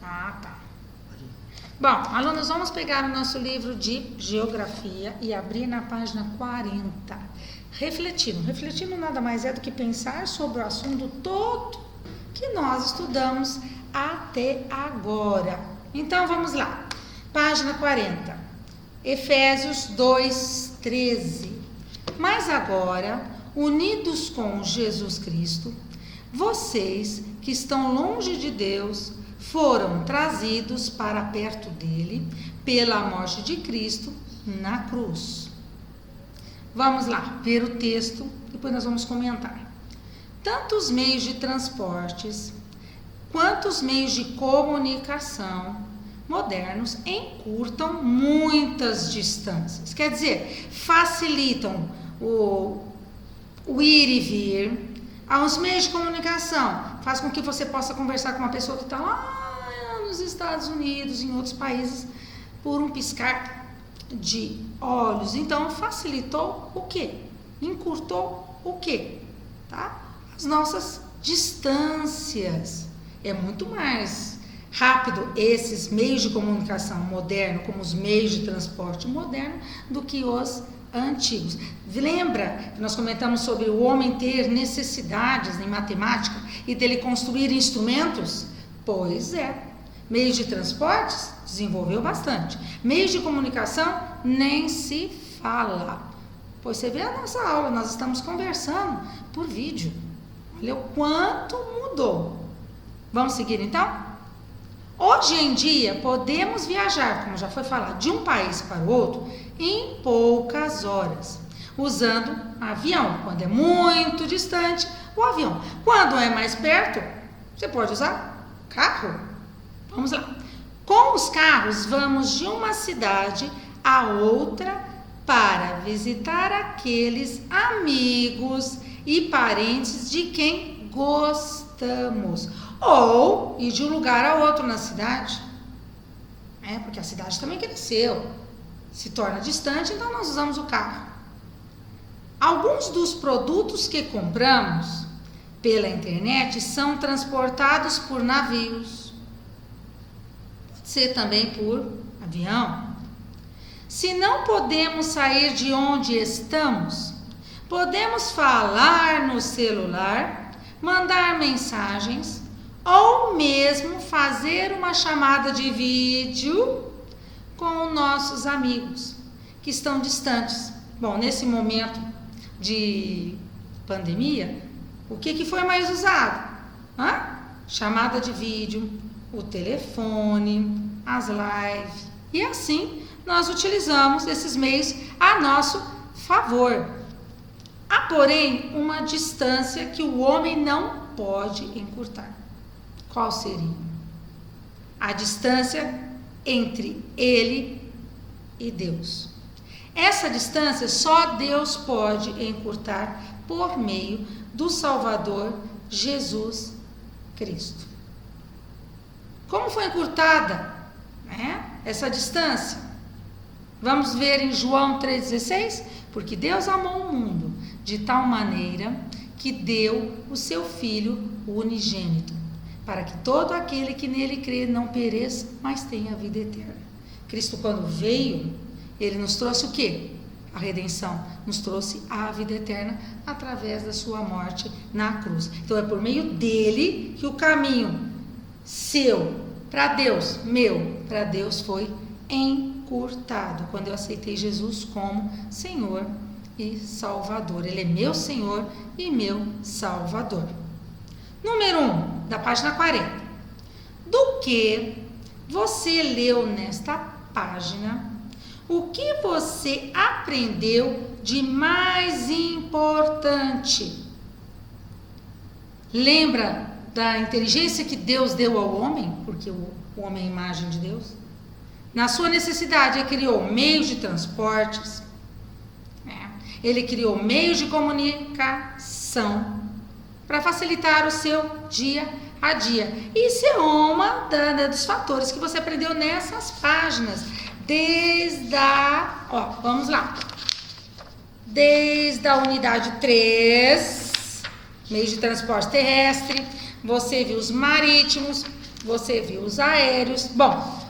Ah, tá. Bom, alunos, vamos pegar o nosso livro de Geografia e abrir na página 40. Refletindo. Refletindo nada mais é do que pensar sobre o assunto todo que nós estudamos até agora. Então, vamos lá. Página 40. Efésios 2:13. Mas agora, unidos com Jesus Cristo, vocês que estão longe de Deus foram trazidos para perto dele pela morte de Cristo na cruz. Vamos lá, ver o texto, depois nós vamos comentar. Tanto os meios de transportes quanto os meios de comunicação modernos encurtam muitas distâncias. Quer dizer, facilitam o ir e vir. Os meios de comunicação faz com que você possa conversar com uma pessoa que está lá nos Estados Unidos, em outros países, por um piscar de olhos. Então, facilitou o quê? Encurtou o quê? Tá? As nossas distâncias. É muito mais rápido esses meios de comunicação moderno, como os meios de transporte moderno, do que os antigos. Lembra que nós comentamos sobre o homem ter necessidades em matemática e dele construir instrumentos? Pois é. Meios de transportes desenvolveu bastante. Meios de comunicação nem se fala. Pois você vê a nossa aula, nós estamos conversando por vídeo. Olha o quanto mudou. Vamos seguir então? Hoje em dia podemos viajar, como já foi falado, de um país para o outro em poucas horas, usando avião. Quando é muito distante, o avião. Quando é mais perto, você pode usar carro. Vamos lá. Com os carros, vamos de uma cidade a outra para visitar aqueles amigos e parentes de quem gostamos. Ou ir de um lugar a outro na cidade. Porque a cidade também cresceu. Se torna distante, então nós usamos o carro. Alguns dos produtos que compramos pela internet são transportados por navios. Pode ser também por avião. Se não podemos sair de onde estamos, podemos falar no celular, mandar mensagens ou mesmo fazer uma chamada de vídeo com nossos amigos que estão distantes. Bom, nesse momento de pandemia, o que foi mais usado? Chamada de vídeo, o telefone, as lives. E assim nós utilizamos esses meios a nosso favor. Há, porém, uma distância que o homem não pode encurtar. Qual seria? A distância entre ele e Deus. Essa distância só Deus pode encurtar por meio do Salvador Jesus Cristo. Como foi encurtada essa distância? Vamos ver em João 3,16? Porque Deus amou o mundo de tal maneira que deu o seu Filho unigênito, para que todo aquele que nele crê não pereça, mas tenha a vida eterna. Cristo, quando veio, ele nos trouxe o quê? A redenção. Nos trouxe a vida eterna através da sua morte na cruz. Então é por meio dele que o caminho seu para Deus, meu para Deus, foi encurtado. Quando eu aceitei Jesus como Senhor e Salvador. Ele é meu Senhor e meu Salvador. Número 1, da página 40. Do que você leu nesta página, o que você aprendeu de mais importante? Lembra da inteligência que Deus deu ao homem? Porque o homem é a imagem de Deus. Na sua necessidade, ele criou meios de transportes, ele criou meios de comunicação para facilitar o seu dia a dia. Isso é uma dos fatores que você aprendeu nessas páginas. Vamos lá. Desde a unidade 3, meios de transporte terrestre, você viu os marítimos, você viu os aéreos. Bom,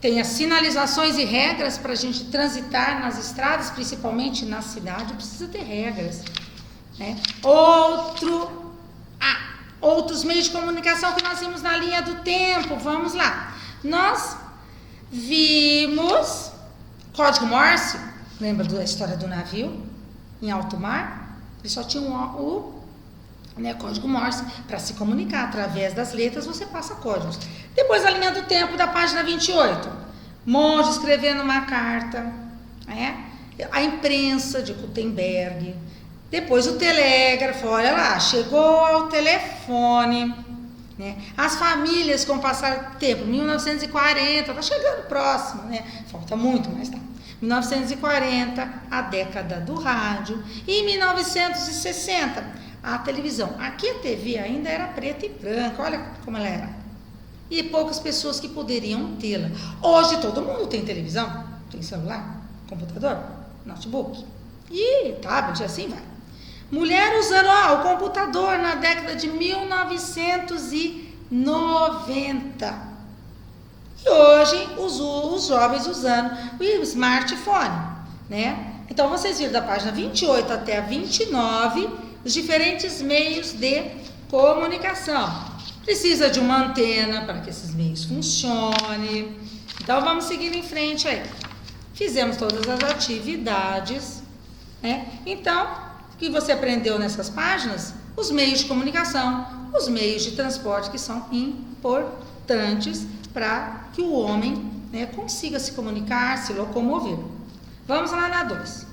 tem as sinalizações e regras para a gente transitar nas estradas, principalmente na cidade, precisa ter regras, né? Outros meios de comunicação que nós vimos na linha do tempo, vamos lá. Nós vimos código Morse, lembra da história do navio em alto mar? Ele só tinha código Morse para se comunicar. Através das letras você passa códigos. Depois a linha do tempo da página 28. Monge escrevendo uma carta, a imprensa de Gutenberg. Depois o telégrafo, olha lá, chegou ao telefone, né? As famílias com o passar do tempo, 1940, tá chegando próximo, né? Falta muito, mas tá. 1940, a década do rádio, e em 1960, a televisão. Aqui a TV ainda era preta e branca, olha como ela era. E poucas pessoas que poderiam tê-la. Hoje todo mundo tem televisão, tem celular, computador, notebook e tablet, assim vai. Mulher usando o computador na década de 1990. E hoje os jovens usando o smartphone, né? Então vocês viram da página 28 até a 29 os diferentes meios de comunicação. Precisa de uma antena para que esses meios funcionem. Então vamos seguir em frente aí. Fizemos todas as atividades, né? Então, o que você aprendeu nessas páginas? Os meios de comunicação, os meios de transporte que são importantes para que o homem, né, consiga se comunicar, se locomover. Vamos lá na 2.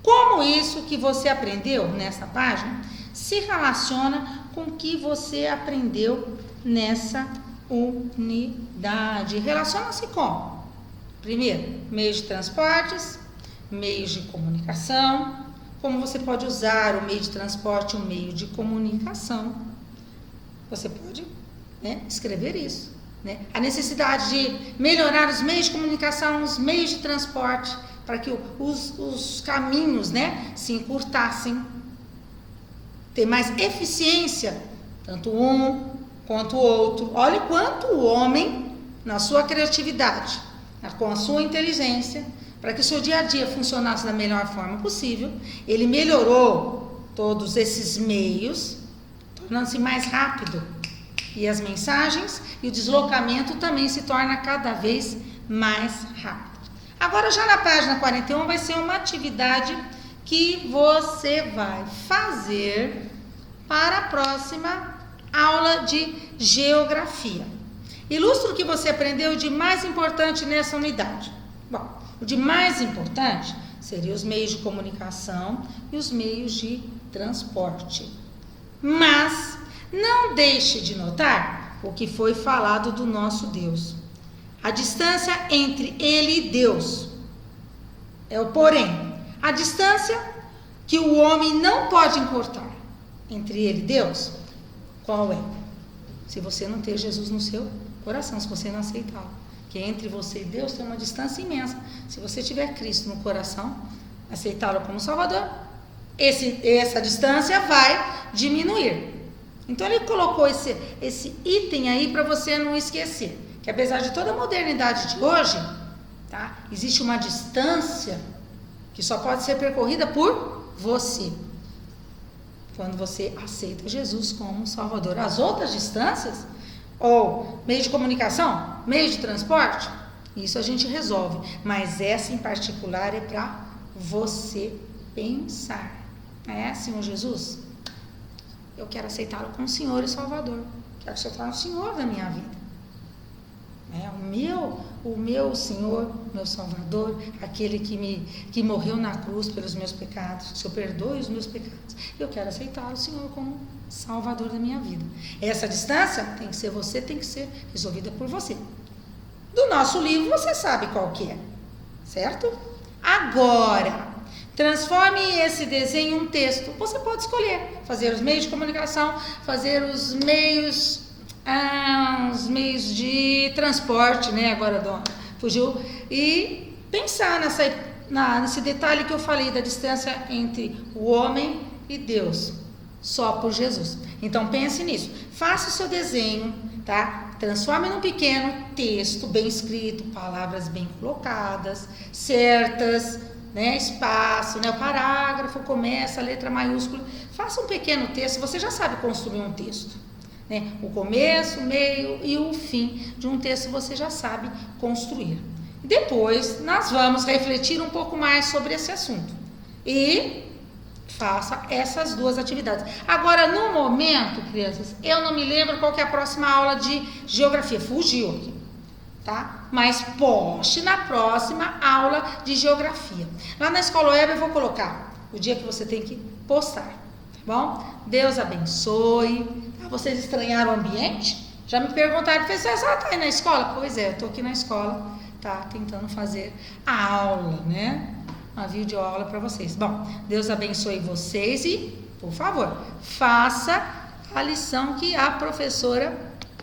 Como isso que você aprendeu nessa página se relaciona com o que você aprendeu nessa unidade? Relaciona-se com, primeiro, meios de transportes, meios de comunicação. Como você pode usar o meio de transporte, o meio de comunicação. Você pode, né, escrever isso, né? A necessidade de melhorar os meios de comunicação, os meios de transporte, para que os caminhos, né, se encurtassem, ter mais eficiência, tanto um quanto o outro. Olha o quanto o homem, na sua criatividade, com a sua inteligência, para que o seu dia a dia funcionasse da melhor forma possível, ele melhorou todos esses meios, tornando-se mais rápido. E as mensagens e o deslocamento também se torna cada vez mais rápido. Agora, já na página 41, vai ser uma atividade que você vai fazer para a próxima aula de geografia. Ilustra o que você aprendeu de mais importante nessa unidade. Bom, o de mais importante seriam os meios de comunicação e os meios de transporte. Mas não deixe de notar o que foi falado do nosso Deus. A distância entre ele e Deus é o porém. A distância que o homem não pode encurtar entre ele e Deus, qual é? Se você não ter Jesus no seu coração, se você não aceitá-lo. Que entre você e Deus tem uma distância imensa. Se você tiver Cristo no coração, aceitá-lo como Salvador, essa distância vai diminuir. Então ele colocou esse item aí para você não esquecer. Que apesar de toda a modernidade de hoje, tá, existe uma distância que só pode ser percorrida por você. Quando você aceita Jesus como Salvador. As outras distâncias, ou meio de comunicação, meio de transporte, isso a gente resolve. Mas essa em particular é para você pensar. Senhor Jesus, eu quero aceitá-lo como Senhor e Salvador. Quero aceitar o Senhor da minha vida. O meu Senhor, meu Salvador, aquele que morreu na cruz pelos meus pecados, que o Senhor perdoe os meus pecados. Eu quero aceitar o Senhor como Salvador da minha vida. Essa distância tem que ser resolvida por você. Do nosso livro você sabe qual que é, certo? Agora, transforme esse desenho em um texto. Você pode escolher fazer os meios de comunicação, fazer os meios de transporte, né? Agora fugiu. E pensar nesse detalhe que eu falei da distância entre o homem e Deus. só por Jesus. Então pense nisso. Faça o seu desenho, tá? Transforme num pequeno texto bem escrito, palavras bem colocadas, certas, né? Espaço, né? O parágrafo começa, a letra maiúscula. Faça um pequeno texto, você já sabe construir um texto, né? O começo, o meio e o fim de um texto você já sabe construir. Depois nós vamos refletir um pouco mais sobre esse assunto e faça essas duas atividades. Agora, no momento, crianças, eu não me lembro qual que é a próxima aula de geografia. Fugiu aqui, tá? Mas poste na próxima aula de geografia. Lá na Escola Web eu vou colocar o dia que você tem que postar, tá bom? Deus abençoe. Ah, vocês estranharam o ambiente? Já me perguntaram, professor, você tá aí na escola? Pois é, eu tô aqui na escola, tá? Tentando fazer a aula, né? Uma videoaula para vocês. Bom, Deus abençoe vocês e, por favor, faça a lição que a professora